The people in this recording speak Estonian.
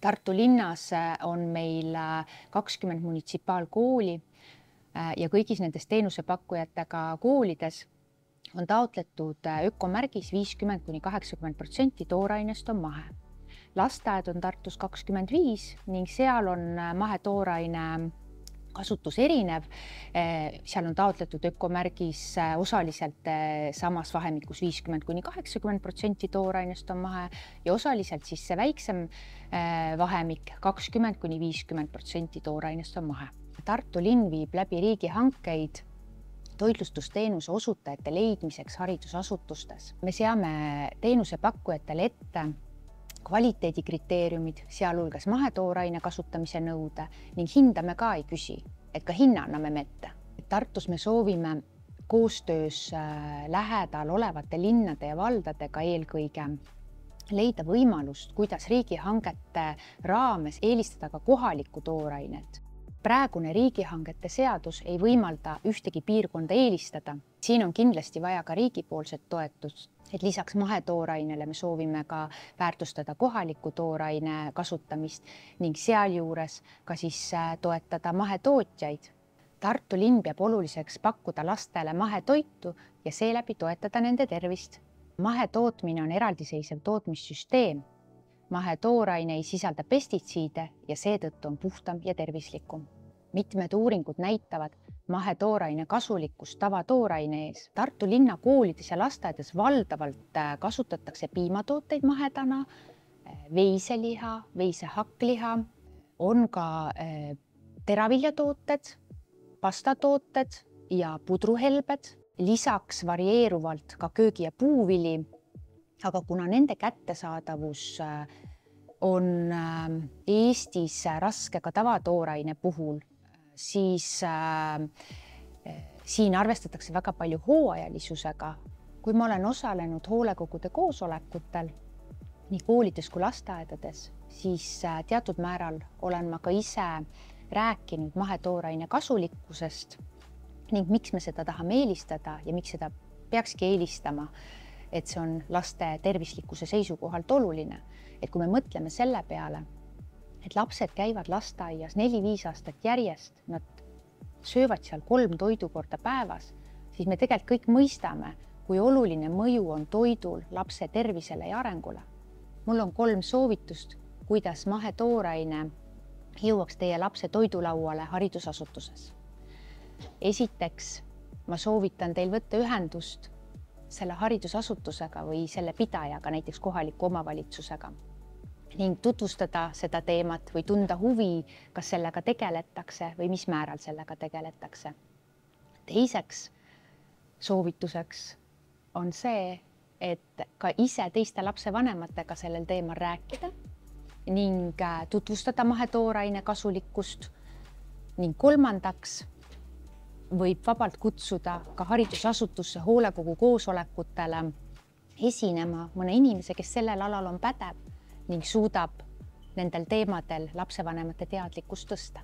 Tartu linnas on meil 20 munitsipaalkooli ja kõigis nendes teenusepakkujatega koolides on taotletud ökomärgis 50–80% toorainest on mahe. Lasteaed on Tartus 25 ning seal on mahetooraine kasutus erinev. Seal on taotletud ökomärgis osaliselt samas vahemikus 50–80% toorainest on mahe ja osaliselt siis see väiksem vahemik 20–50% toorainest on mahe. Tartu linn viib läbi riigihankeid toitlustusteenuse osutajate leidmiseks haridusasutustes. Me seame teenusepakkujatele ette kvaliteedikriteeriumid, sealhulgas mahetooraine kasutamise nõude ning hinda me ka ei küsi, et ka hinna anname ette. Tartus me soovime koostöös lähedal olevate linnade ja valdadega eelkõige leida võimalust, kuidas riigihangete raames eelistada ka kohalikku toorainet. Praegune riigihangete seadus ei võimalda ühtegi piirkonda eelistada. Siin on kindlasti vaja ka riigipoolset toetust, et lisaks mahetoorainele me soovime ka väärtustada kohaliku tooraine kasutamist ning sealjuures ka siis toetada mahetootjaid. Tartu linn peab oluliseks pakkuda lastele mahetoitu ja seeläbi toetada nende tervist. Mahetootmine on eraldiseisev tootmissüsteem. Mahetooraine ei sisalda pestitsiide ja seetõttu on puhtam ja tervislikum. Mitmed uuringud näitavad mahetooraine kasulikkust tavatooraine ees. Tartu linna koolides ja lasteaedades valdavalt kasutatakse piimatooteid mahedana, veiseliha, veisehakliha, on ka teraviljatooted, pastatooted ja pudruhelbed, lisaks varieeruvalt ka köögi- ja puuvili. Aga kuna nende kättesaadavus on Eestis raske ka tavatooraine puhul, siis siin arvestatakse väga palju hooajalisusega. Kui ma olen osalenud hoolekogude koosolekutel nii koolides kui lasteaedades, siis teatud määral olen ma ka ise rääkinud mahetooraine kasulikkusest ning miks me seda tahame eelistada ja miks seda peakski eelistama. Et see on laste tervislikkuse seisukohalt oluline. Et kui me mõtleme selle peale, et lapsed käivad lasteaias 4-5 aastat järjest, nad söövad seal 3 toidukorda päevas, siis me tegelikult kõik mõistame, kui oluline mõju on toidul lapse tervisele ja arengule. Mul on 3 soovitust, kuidas mahetooraine jõuaks teie lapse toidulauale haridusasutuses. Esiteks, ma soovitan teil võtta ühendust selle haridusasutusega või selle pidajaga, näiteks kohaliku omavalitsusega ning tutvustada seda teemat või tunda huvi, kas sellega tegeletakse või mis määral sellega tegeletakse. Teiseks soovituseks on see, et ka ise teiste lapsevanematega sellel teemal rääkida ning tutvustada mahetooraine kasulikkust ning kolmandaks võib vabalt kutsuda ka haridusasutusse hoolekogu koosolekutele esinema mõne inimese, kes sellel alal on pädev ning suudab nendel teemadel lapsevanemate teadlikkust tõsta.